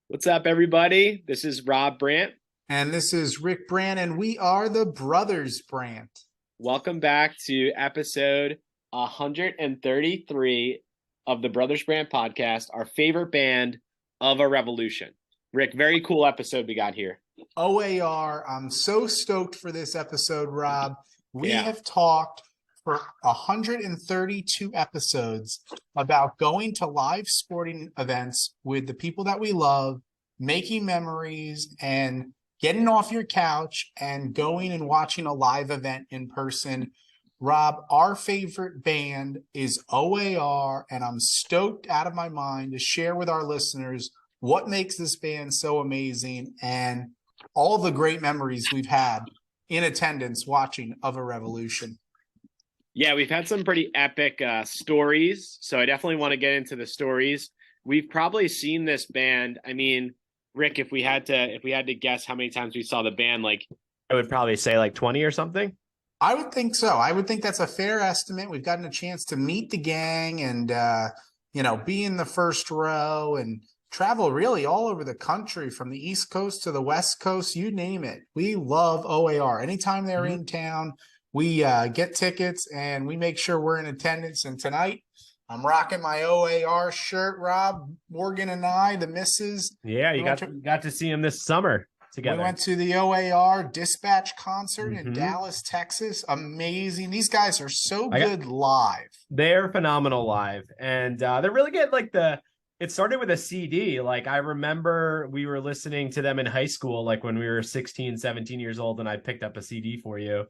What's up, everybody? This is Rob Brandt. And this is Rick Brandt, and we are the Brothers Brandt. Welcome back to episode 133 of the Brothers Brandt Podcast, our favorite band of a revolution. Rick, very cool episode we got here. O.A.R. I'm so stoked for this episode, Rob. We Yeah. have talked for 132 episodes about going to live sporting events with the people that we love, making memories, and getting off your couch and going and watching a live event in person. Rob, our favorite band is O.A.R., and I'm stoked out of my mind to share with our listeners what makes this band so amazing and all the great memories we've had in attendance watching Of a Revolution. Yeah, we've had some pretty epic stories, so I definitely want to get into the stories. We've probably seen this band. I mean, Rick, if we had to guess how many times we saw the band, like I would probably say like 20 or something. I would think so. I would think that's a fair estimate. We've gotten a chance to meet the gang and be in the first row and travel really all over the country, from the East Coast to the West Coast, you name it. We love O.A.R. Anytime they're in town, we get tickets and we make sure we're in attendance. And tonight, I'm rocking my O.A.R. shirt, Rob. Morgan and I, the missus. Yeah, you got to see him this summer together. We went to the O.A.R. Dispatch concert in Dallas, Texas. Amazing. These guys are so good live. They're phenomenal live. And they're really good. It started with a CD. Like, I remember we were listening to them in high school, like when we were 16, 17 years old, and I picked up a CD for you,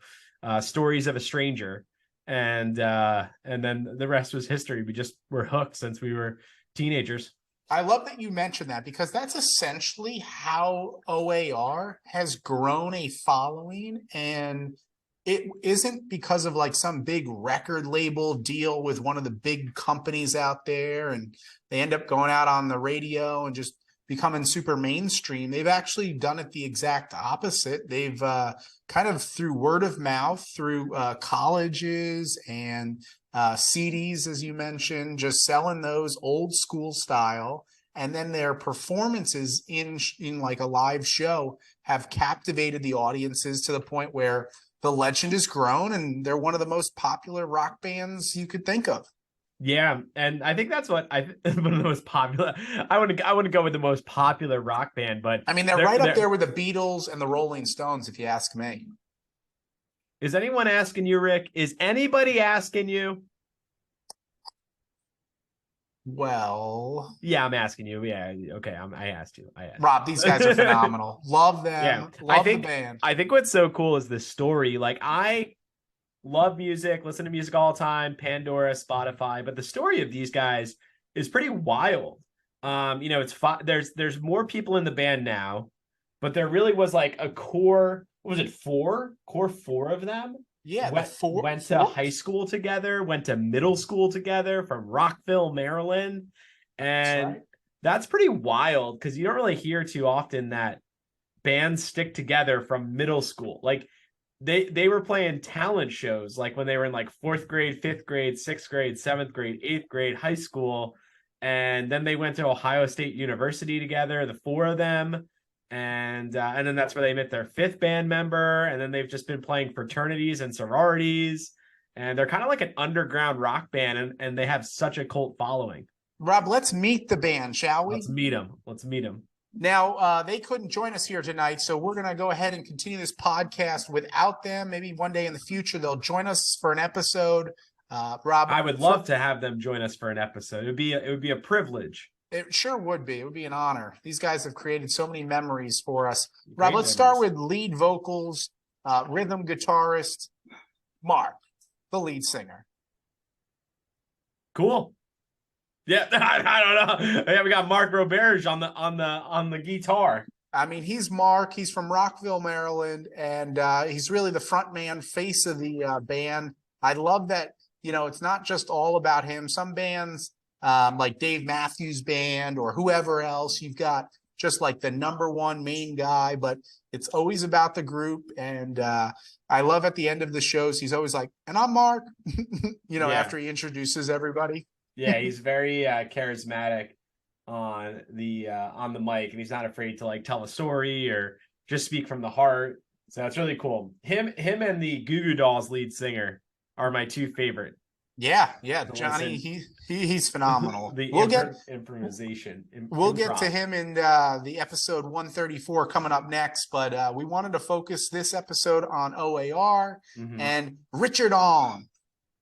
Stories of a Stranger. And then the rest was history. We just were hooked since we were teenagers. I love that you mentioned that, because that's essentially how O.A.R. has grown a following. And it isn't because of like some big record label deal with one of the big companies out there and they end up going out on the radio and just becoming super mainstream. They've actually done it the exact opposite. They've kind of, through word of mouth, through colleges and CDs, as you mentioned, just selling those old school style. And then their performances in like a live show have captivated the audiences to the point where the legend has grown and they're one of the most popular rock bands you could think of. Yeah, and I think that's one of the most popular. I wouldn't go with the most popular rock band, but I mean, they're right up there with the Beatles and the Rolling Stones, if you ask me. Is anyone asking you, Rick? Is anybody asking you? Well, yeah, I'm asking you. Yeah, okay, I asked you. Rob, these guys are phenomenal. Love them. Yeah, love the band. I think what's so cool is the story. Like, I love music, listen to music all the time, Pandora, Spotify, but the story of these guys is pretty wild. There's more people in the band now, but there really was like a core. What was it? Core four of them. Yeah, went to high school together, went to middle school together from Rockville, Maryland. And that's pretty wild, because you don't really hear too often that bands stick together from middle school. Like, they were playing talent shows like when they were in like 4th grade, 5th grade, 6th grade, 7th grade, 8th grade, high school. And then they went to Ohio State University together, the four of them. And then that's where they met their 5th band member. And then they've just been playing fraternities and sororities. And they're kind of like an underground rock band. And they have such a cult following. Rob, let's meet the band, shall we? Let's meet them. Now, they couldn't join us here tonight, so we're going to go ahead and continue this podcast without them. Maybe one day in the future, they'll join us for an episode. Rob, I would love to have them join us for an episode. It would be a privilege. It sure would be. It would be an honor. These guys have created so many memories for us. Rob, let's start with lead vocals, rhythm guitarist, Mark, the lead singer. Cool. Yeah, I don't know. Yeah, we got Mark Roberge on the guitar. I mean, he's Mark. He's from Rockville, Maryland, and he's really the front man, face of the band. I love that, it's not just all about him. Some bands, like Dave Matthews Band or whoever else, you've got just like the number one main guy, but it's always about the group. And I love at the end of the shows, he's always like, and I'm Mark, after he introduces everybody. Yeah, he's very charismatic. on the mic, and he's not afraid to like tell a story or just speak from the heart. So that's really cool. Him and the Goo Goo Dolls lead singer are my two favorite. Yeah, So Johnny, he's phenomenal. The improvisation. We'll get to him in the episode 134 coming up next, but we wanted to focus this episode on O.A.R. and Richard on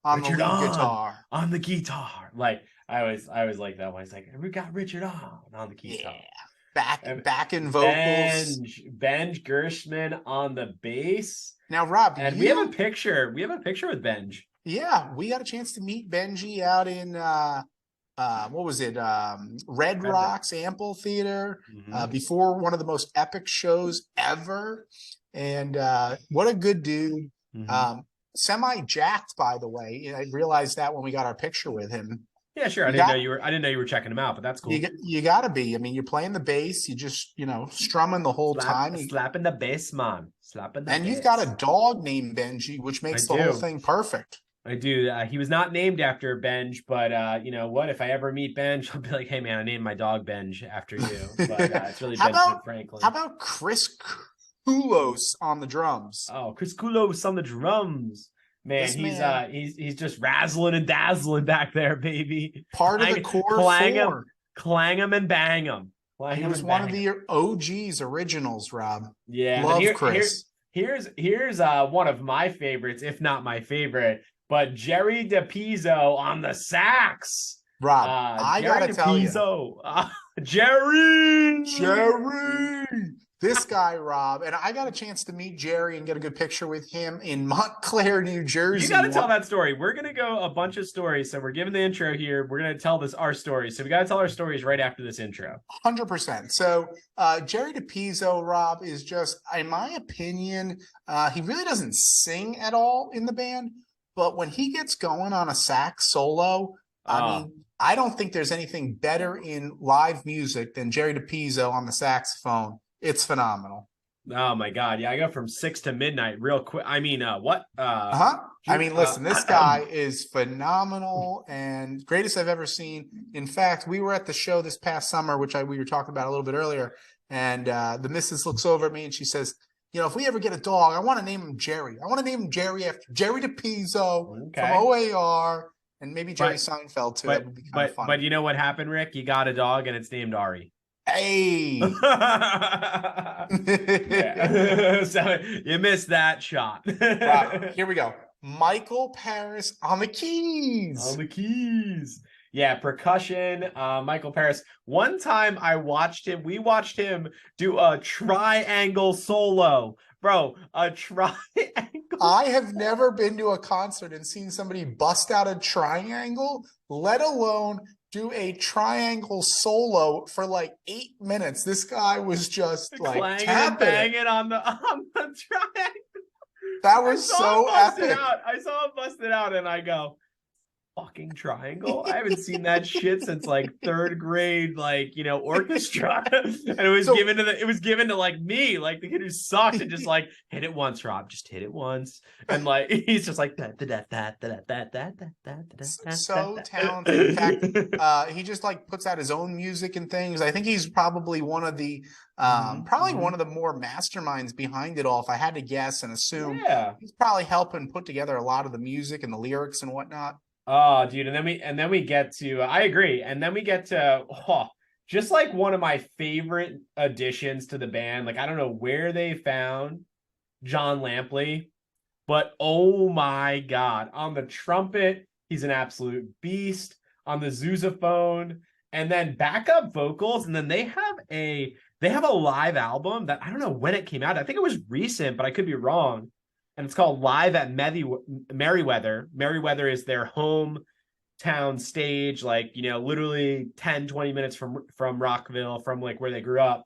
the lead guitar. On the guitar. Like I always like that one. It's like, we got Richard on the guitar. Yeah. Back in vocals. Benj Gershman on the bass. Now, Rob, and we have a picture. We have a picture with Benj. Yeah, we got a chance to meet Benji out in what was it? Red Rocks Amphitheater before one of the most epic shows ever. And what a good dude. Semi jacked, by the way. I realized that when we got our picture with him. Yeah, sure. I didn't know you were checking him out, but that's cool. You gotta be. I mean, you're playing the bass. You just strumming the whole time. Slapping the bass, man. And you've got a dog named Benji, which makes the whole thing perfect. I do. He was not named after Benj, but you know what? If I ever meet Benj, I'll be like, "Hey, man, I named my dog Benj after you." But it's really Benjamin Franklin. How about Chris Koulos on the drums? Oh, Chris Koulos on the drums. Man, he's just razzling and dazzling back there, baby. Part of the core clang him and bang him. He was one of the OGs originals, Rob. Yeah, love Chris. Here's one of my favorites, if not my favorite. But Jerry DePizzo on the sax. Rob, I gotta tell you. Jerry! This guy, Rob, and I got a chance to meet Jerry and get a good picture with him in Montclair, New Jersey. You got to tell that story. We're going to go a bunch of stories. So we're giving the intro here. We're going to tell our stories. So we got to tell our stories right after this intro. 100%. So Jerry DePizzo, Rob, is just, in my opinion, he really doesn't sing at all in the band. But when he gets going on a sax solo, I mean, I don't think there's anything better in live music than Jerry DePizzo on the saxophone. It's phenomenal. Oh my God. Yeah. I go from 6 to midnight real quick. I mean, what? I mean, listen, this guy is phenomenal and greatest I've ever seen. In fact, we were at the show this past summer, which we were talking about a little bit earlier. And the missus looks over at me and she says, if we ever get a dog, I want to name him Jerry. I want to name him Jerry after Jerry DePizzo from O.A.R. and maybe Jerry Seinfeld too. That would be kind of fun. But you know what happened, Rick? You got a dog and it's named Ari. Hey. So you missed that shot. Wow. Here we go. Michael Paris on the keys. Yeah, percussion, Michael Paris. One time we watched him do a triangle solo. Bro, a triangle. I have never been to a concert and seen somebody bust out a triangle, let alone do a triangle solo for like 8 minutes. This guy was just like tapping, banging on the triangle. That was so epic. I saw him busted out and I go, fucking triangle. I haven't seen that shit since like 3rd grade, orchestra. And it was given to like me, like the kid who sucked, and just like hit it once, Rob. Just hit it once. And like he's just like so talented. In fact, he just like puts out his own music and things. I think he's probably one of the one of the more masterminds behind it all. If I had to guess and assume, he's probably helping put together a lot of the music and the lyrics and whatnot. Oh, dude, and then we get to I agree, and then we get to just like one of my favorite additions to the band. Like I don't know where they found John Lampley, but oh my God, on the trumpet, he's an absolute beast. On the sousaphone, and then backup vocals, and then they have a live album that I don't know when it came out. I think it was recent, but I could be wrong. And it's called Live at Merriweather. Merriweather is their hometown stage, literally 10, 20 minutes from Rockville, from like where they grew up.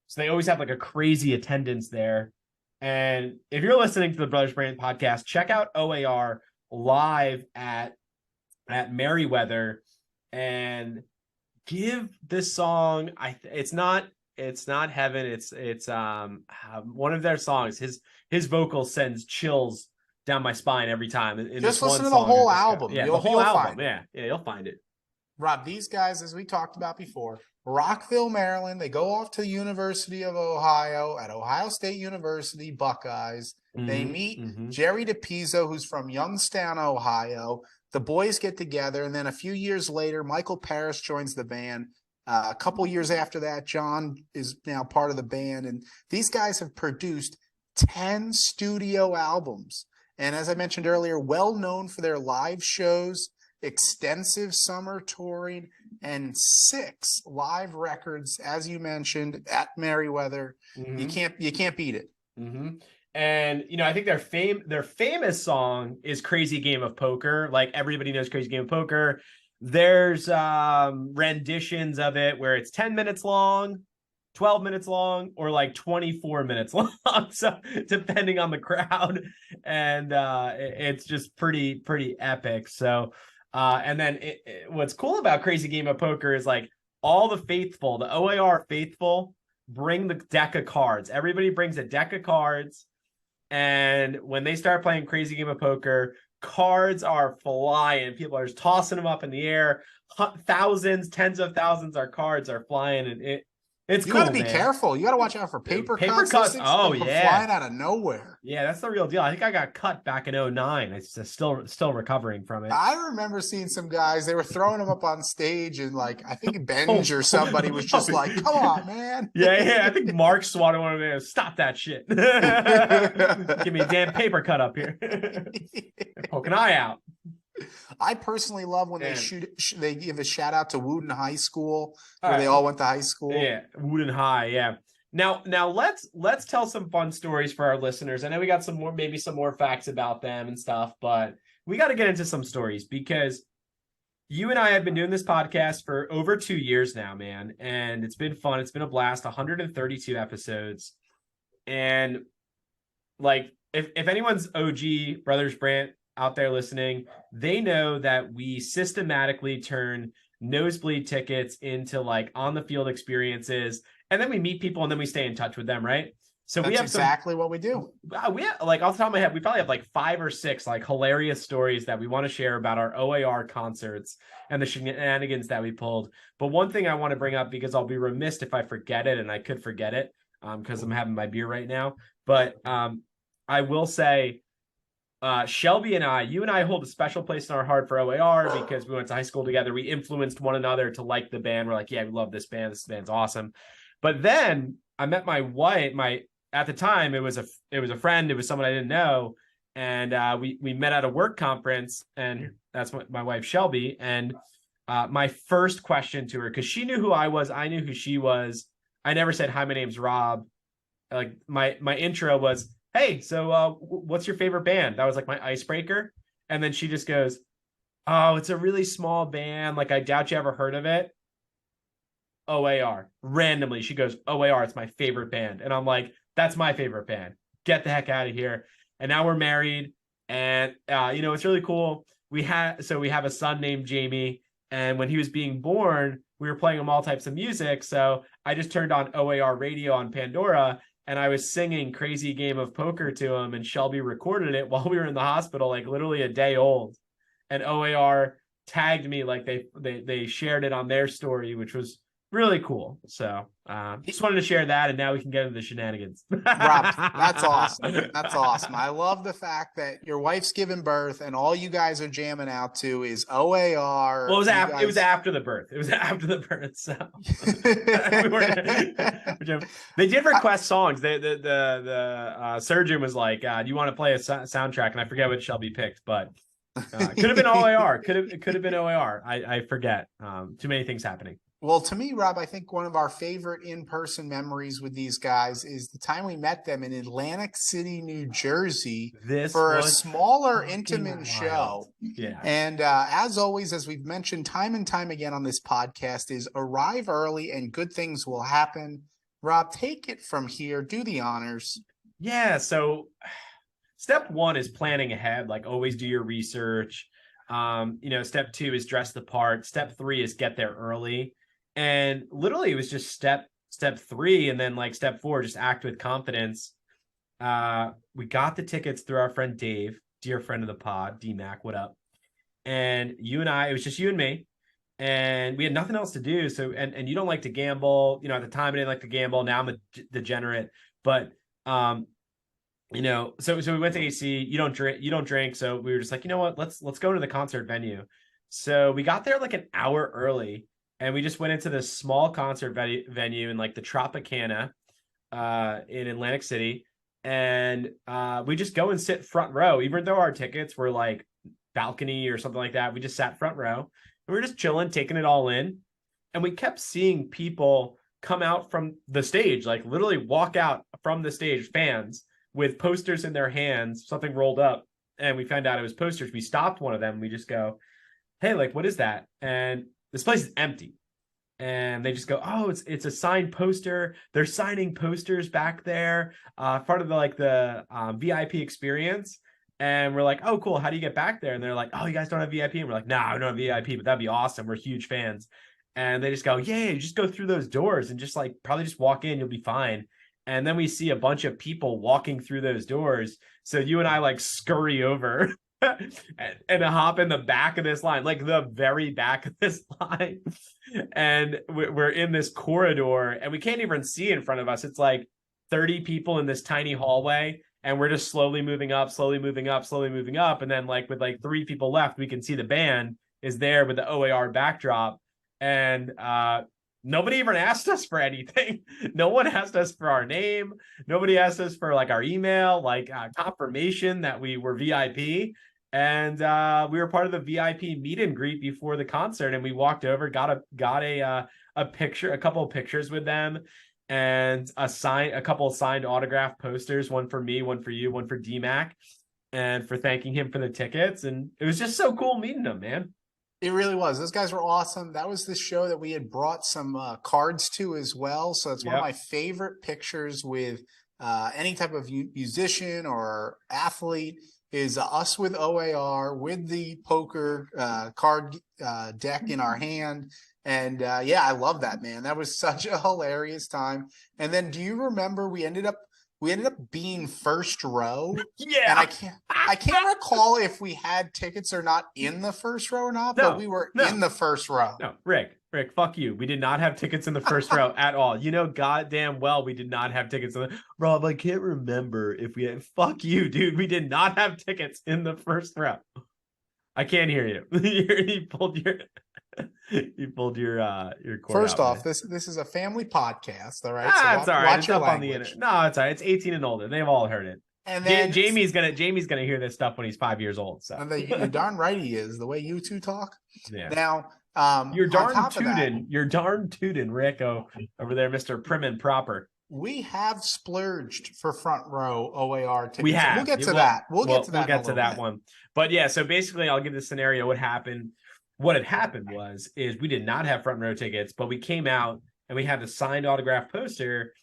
So they always have like a crazy attendance there. And if you're listening to the Brothers Brandt podcast, check out O.A.R. live at Merriweather and give this song. It's not Heaven. It's one of their songs. His vocal sends chills down my spine every time. Just listen to the whole album. Yeah, the whole album. Yeah, you'll find it. Rob, these guys, as we talked about before, Rockville, Maryland, they go off to the University of Ohio at Ohio State University, Buckeyes. They meet Jerry DePizzo, who's from Youngstown, Ohio. The boys get together, and then a few years later, Michael Parrish joins the band. A couple years after that, John is now part of the band, and these guys have produced 10 studio albums. And as I mentioned earlier, well known for their live shows, extensive summer touring, and 6 live records, as you mentioned, at Merriweather. You can't beat it. And I think their famous song is Crazy Game of Poker. Like, everybody knows Crazy Game of Poker. There's renditions of it where it's 10 minutes long, 12 minutes long, or like 24 minutes long. So depending on the crowd. And it's just pretty epic. So and then what's cool about Crazy Game of Poker is like all the faithful, the O.A.R. faithful, bring the deck of cards. Everybody brings a deck of cards. And when they start playing Crazy Game of Poker, cards are flying. People are just tossing them up in the air. Thousands, tens of thousands of cards are flying. And it's cool, You got to be careful. You got to watch out for paper cuts. Oh, yeah. Flying out of nowhere. Yeah, that's the real deal. I think I got cut back in 2009. It's still recovering from it. I remember seeing some guys, they were throwing them up on stage, and like, I think Benj or somebody was just like, come on, man. Yeah. I think Mark swatted one of them. Stop that shit. Give me a damn paper cut up here. Poke an eye out. I personally love when they give a shout out to Wooten High School, where they all went to high school. Yeah, Wooten High. Yeah. Now let's tell some fun stories for our listeners. I know we got some more facts about them and stuff, but we got to get into some stories because you and I have been doing this podcast for over 2 years now, man, and it's been fun. It's been a blast. 132 episodes, and like if anyone's OG Brothers Brandt out there listening, they know that we systematically turn nosebleed tickets into like on the field experiences, and then we meet people and then we stay in touch with them, right? So that's exactly what we do. We have, like, off the top of my head, we probably have like 5 or 6 like hilarious stories that we want to share about our O.A.R. concerts and the shenanigans that we pulled. But one thing I want to bring up, because I'll be remiss if I forget it, and I could forget it because I'm having my beer right now, but I will say, Shelby and you and I hold a special place in our heart for O.A.R. because we went to high school together. We influenced one another to like the band. We're like, yeah, we love this band. This band's awesome. But then I met my wife. At the time, it was a friend. It was someone I didn't know, and we met at a work conference. And that's my wife Shelby. And my first question to her, because she knew who I was, I knew who she was. I never said, "Hi, my name's Rob." Like my intro was, "Hey, so what's your favorite band?" That was like my icebreaker. And then she just goes, "Oh, it's a really small band. Like, I doubt you ever heard of it." O.A.R. Randomly, she goes, "O.A.R. It's my favorite band." And I'm like, "That's my favorite band. Get the heck out of here." And now we're married. And, it's really cool. We have a son named Jamie. And when he was being born, we were playing him all types of music. So I just turned on O.A.R. radio on Pandora, and I was singing Crazy Game of Poker to him, and Shelby recorded it while we were in the hospital, like literally a day old. And O.A.R. tagged me, like they shared it on their story, which was really cool. So just wanted to share that, and now we can get into the shenanigans. Rob, that's awesome. That's awesome. I love the fact that your wife's giving birth and all you guys are jamming out to is O.A.R. Well, it was after the birth. It was after the birth. So they did request songs. The surgeon was like, "Do you want to play a soundtrack?" And I forget what Shelby picked, but could have been O.A.R. Could have been O.A.R. I forget. Too many things happening. Well, to me, Rob, I think one of our favorite in-person memories with these guys is the time we met them in Atlantic City, New Jersey, for a smaller, intimate show. Yeah. And as always, as we've mentioned time and time again on this podcast, is arrive early and good things will happen. Rob, take it from here. Do the honors. Yeah. So step 1 is planning ahead. Like, always do your research. Step 2 is dress the part. Step 3 is get there early. And literally it was just step 3, and then like step 4, just act with confidence. We got the tickets through our friend Dave, dear friend of the pod, D-Mac, what up? And you and I, it was just you and me. and we had nothing else to do. So, and you don't like to gamble, you know, at the time I didn't like to gamble. Now I'm a degenerate, but, you know, so we went to AC. You don't drink. So we were just like, you know what, let's go to the concert venue. So we got there like an hour early, and we just went into this small concert venue in like the Tropicana, in Atlantic City. And we just go and sit front row, even though our tickets were like balcony or something like that. We just sat front row, and we were just chilling, taking it all in. And we kept seeing people come out from the stage, like literally walk out from the stage, fans with posters in their hands, something rolled up. And we found out it was posters. We stopped one of them. We just go, hey, like, what is that? And this place is empty. And they just go, oh, it's a signed poster. They're signing posters back there, part of the VIP experience. And we're like, oh, cool. How do you get back there? And they're like, oh, you guys don't have VIP. And we're like, no, I don't have VIP, but that'd be awesome. We're huge fans. And they just go, yeah, just go through those doors and just like probably just walk in. You'll be fine. And then we see a bunch of people walking through those doors. So you and I like scurry over and hop in the back of this line, like the very back of this line. And we're in this corridor, and we can't even see in front of us. It's like 30 people in this tiny hallway, and we're just slowly moving up, slowly moving up, slowly moving up. And then like with like 3 people left, we can see the band is there with the O.A.R backdrop. And nobody even asked us for anything. No one asked us for our name. Nobody asked us for like our email, like confirmation that we were VIP. And we were part of the VIP meet and greet before the concert. And we walked over, got a picture, a couple of pictures with them, and a couple of signed autograph posters, one for me, one for you, one for DMAC, and for thanking him for the tickets. And it was just so cool meeting him, man. It really was. Those guys were awesome. That was the show that we had brought some cards to as well. So it's one of my favorite pictures with any type of musician or athlete is us with O.A.R, with the poker card deck in our hand. And yeah, I love that, man. That was such a hilarious time. And then do you remember we ended up being first row? Yeah. And I can't recall if we had tickets or not in the first row or not, but we were in the first row. No, Rick, fuck you. We did not have tickets in the first row at all. You know goddamn well we did not have tickets in the Rob, I can't remember if we had. Fuck you, dude. We did not have tickets in the first row. I can't hear you. You pulled your cord. First out, off, man. This is a family podcast, all right? It's all right. It's up on the internet. No, it's all right. It's 18 and older. They've all heard it. And then Jamie's gonna hear this stuff when he's 5 years old. So and you're darn right he is. The way you two talk. Yeah. Now, you're darn tootin', Rick, over there, Mr. Prim and Proper. We have splurged for front row O.A.R tickets. We have. We'll get to that. We'll get to that one. But yeah, so basically, I'll give the scenario. What happened? What had happened is we did not have front row tickets, but we came out and we had a signed autograph poster,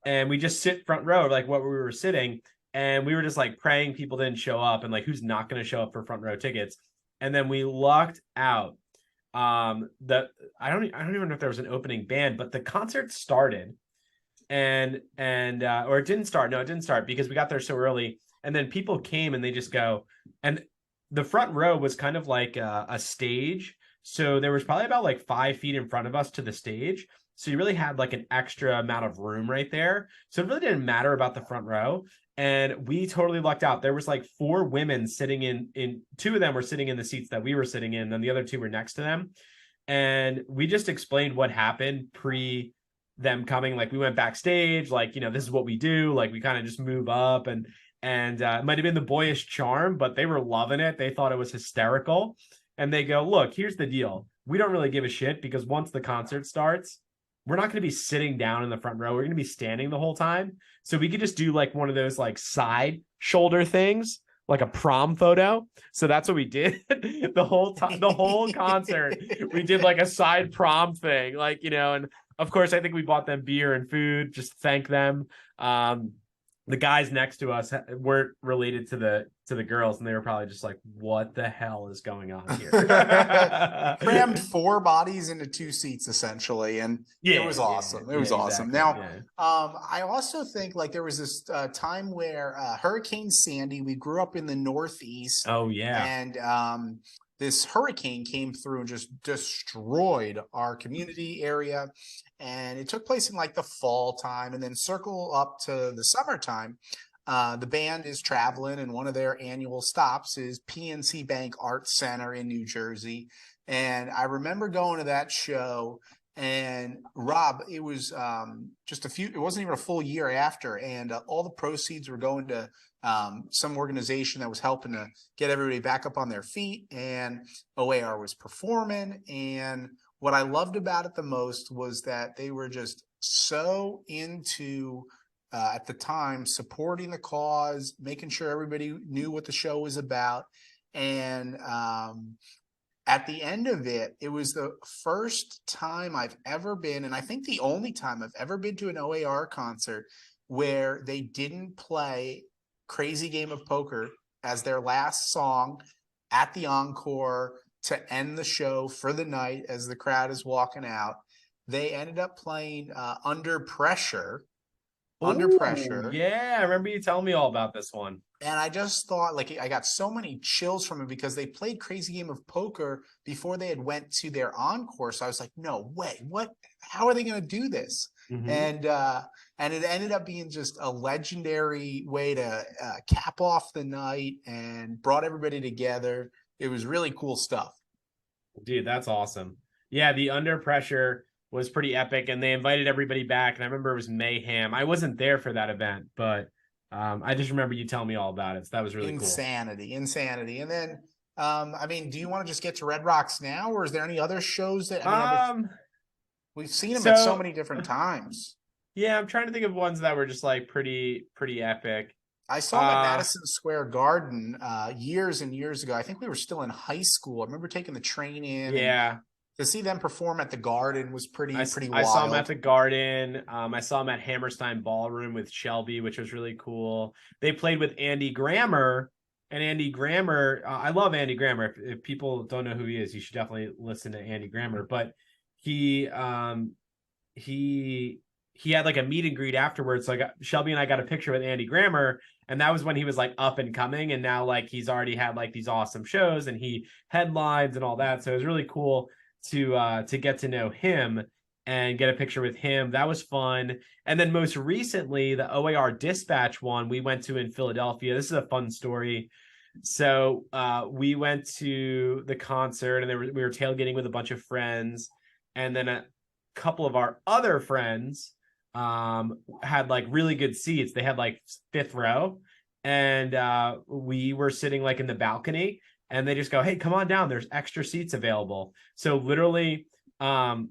and we just sit front row like what we were sitting, and we were just like praying people didn't show up, and like who's not going to show up for front row tickets, and then we lucked out. I don't even know if there was an opening band, but the concert started, and or it didn't start. No, it didn't start because we got there so early, and then people came and they just go, and the front row was kind of like a stage. So there was probably about like 5 feet in front of us to the stage. So you really had like an extra amount of room right there. So it really didn't matter about the front row. And we totally lucked out. There was like 4 women sitting in 2 of them were sitting in the seats that we were sitting in. And the other 2 were next to them. And we just explained what happened pre them coming. Like we went backstage, like, you know, this is what we do. Like we kind of just move up and it might have been the boyish charm, but they were loving it. They thought it was hysterical. And they go, look, here's the deal. We don't really give a shit because once the concert starts, we're not going to be sitting down in the front row. We're going to be standing the whole time. So we could just do like one of those like side shoulder things, like a prom photo. So that's what we did the whole time, the whole concert. We did like a side prom thing, like, you know, and of course, I think we bought them beer and food, just to thank them. The guys next to us weren't related to the girls, and they were probably just like, what the hell is going on here? Crammed 4 bodies into 2 seats essentially, and it was awesome. It was awesome. Exactly. Now, I also think like there was this time where Hurricane Sandy, we grew up in the Northeast. Oh yeah. And this hurricane came through and just destroyed our community area. And it took place in like the fall time, and then circle up to the summertime. The band is traveling, and one of their annual stops is PNC Bank Arts Center in New Jersey. And I remember going to that show. And Rob, it was it wasn't even a full year after, and all the proceeds were going to some organization that was helping to get everybody back up on their feet. And O.A.R. was performing. And what I loved about it the most was that they were just so into, at the time, supporting the cause, making sure everybody knew what the show was about. And at the end of it, it was the first time I've ever been, and I think the only time I've ever been to an O.A.R. concert where they didn't play Crazy Game of Poker as their last song at the encore to end the show for the night as the crowd is walking out. They ended up playing Under Pressure. Under Pressure. Yeah, I remember you telling me all about this one. And I just thought, like, I got so many chills from it because they played Crazy Game of Poker before they had went to their encore. So I was like, no way, what? How are they going to do this? Mm-hmm. And it ended up being just a legendary way to cap off the night and brought everybody together. It was really cool stuff. Dude, that's awesome. Yeah, the Under Pressure was pretty epic, and they invited everybody back. And I remember it was mayhem. I wasn't there for that event, but I just remember you telling me all about it. So that was really insanity. And then, I mean, do you want to just get to Red Rocks now, or is there any other shows that we've seen them at so many different times? Yeah, I'm trying to think of ones that were just like pretty epic. I saw them at Madison Square Garden years and years ago. I think we were still in high school. I remember taking the train in. Yeah. To see them perform at the Garden was pretty wild. I saw them at the Garden. I saw them at Hammerstein Ballroom with Shelby, which was really cool. They played with Andy Grammer, and Andy Grammer, I love Andy Grammer. If people don't know who he is, you should definitely listen to Andy Grammer. But he had like a meet and greet afterwards. So Shelby and I got a picture with Andy Grammer, and that was when he was like up and coming. And now like he's already had like these awesome shows, and he headlines and all that. So it was really cool to get to know him and get a picture with him. That was fun. And then most recently, the O.A.R. Dispatch one we went to in Philadelphia. This is a fun story. So we went to the concert, and we were tailgating with a bunch of friends. And then a couple of our other friends had like really good seats. They had like fifth row. And we were sitting like in the balcony. And they just go, hey, come on down. There's extra seats available. So literally, like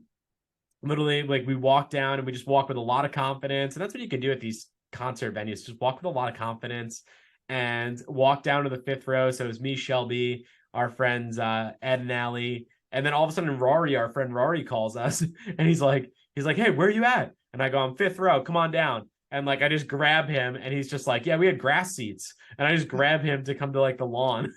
we walk down, and we just walk with a lot of confidence. And that's what you can do at these concert venues. Just walk with a lot of confidence and walk down to the fifth row. So it was me, Shelby, our friends, Ed and Allie. And then all of a sudden, our friend Rory calls us, and he's like, hey, where are you at? And I go, I'm fifth row. Come on down. And like, I just grab him, and he's just like, yeah, we had grass seats. And I just grab him to come to like the lawn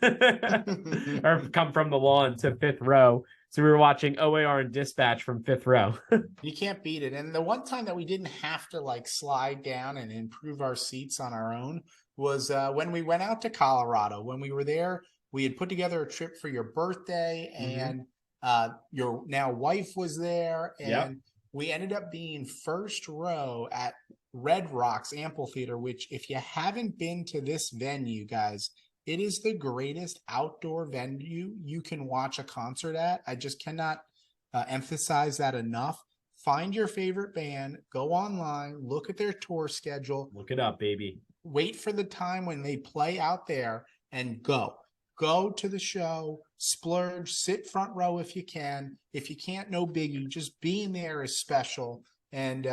or come from the lawn to fifth row. So we were watching O.A.R. and Dispatch from fifth row. You can't beat it. And the one time that we didn't have to like slide down and improve our seats on our own was when we went out to Colorado. When we were there, we had put together a trip for your birthday, and your now wife was there. And we ended up being first row at Red Rocks Amphitheater, which if you haven't been to this venue, guys, it is the greatest outdoor venue you can watch a concert at. I just cannot emphasize that enough. Find your favorite band, go online, look at their tour schedule. Look it up, baby. Wait for the time when they play out there and go. Go to the show, splurge, sit front row if you can. If you can't, no biggie. Just being there is special. And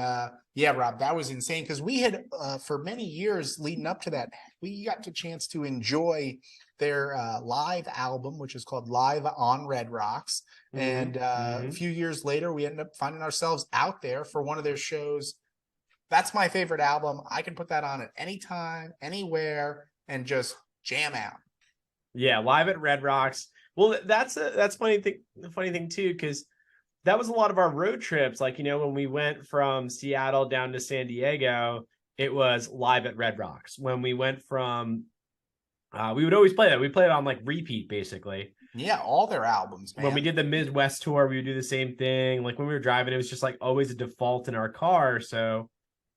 yeah, Rob, that was insane because we had for many years leading up to that, we got the chance to enjoy their live album, which is called Live on Red Rocks. And a few years later, we ended up finding ourselves out there for one of their shows. That's my favorite album. I can put that on at any time, anywhere, and just jam out. Yeah, Live at Red Rocks. Well, that's funny thing too, because that was a lot of our road trips. Like, you know, when we went from Seattle down to San Diego, it was Live at Red Rocks. When we went from, we would always play that. We played it on like repeat, basically. Yeah, all their albums, man. When we did the Midwest tour, we would do the same thing. Like when we were driving, it was just like always a default in our car. So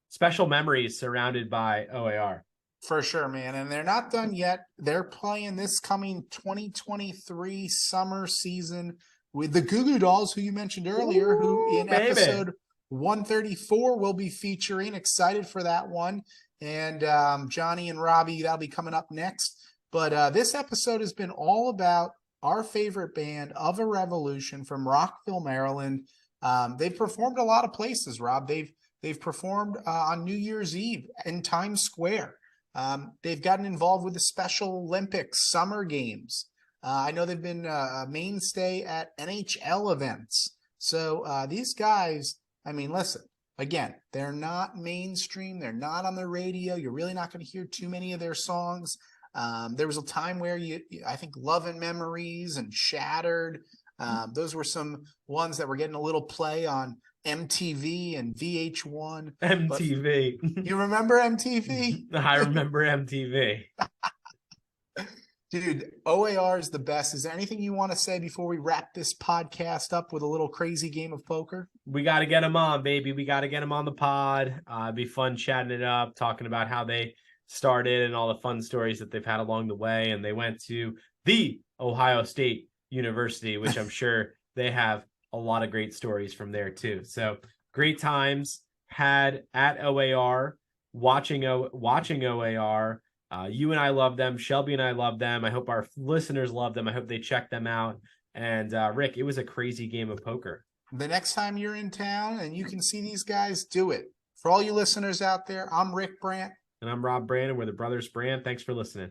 special memories surrounded by O.A.R. For sure, man. And they're not done yet. They're playing this coming 2023 summer season with the Goo Goo Dolls, who you mentioned earlier, who in episode 134 will be featuring. Excited for that one. And Johnny and Robbie, that'll be coming up next. But this episode has been all about our favorite band, Of a Revolution, from Rockville, Maryland. They've performed a lot of places, Rob. They've performed on New Year's Eve in Times Square. They've gotten involved with the Special Olympics Summer Games. I know they've been a mainstay at NHL events. So these guys, I mean, listen, again, they're not mainstream. They're not on the radio. You're really not going to hear too many of their songs. There was a time where I think Love and Memories and Shattered. Those were some ones that were getting a little play on MTV and VH1. MTV. You remember MTV? I remember MTV. Dude, O.A.R. is the best. Is there anything you want to say before we wrap this podcast up with a little crazy game of poker? We got to get them on, baby. We got to get them on the pod. It'd be fun chatting it up, talking about how they started and all the fun stories that they've had along the way. And they went to the Ohio State University, which I'm sure they have a lot of great stories from there too. So great times had at O.A.R, watching O.A.R. You and I love them. Shelby and I love them. I hope our listeners love them. I hope they check them out. And Rick, it was a crazy game of poker. The next time you're in town and you can see these guys, do it. For all you listeners out there, I'm Rick Brandt. And I'm Rob Brandt. We're the Brothers Brandt. Thanks for listening.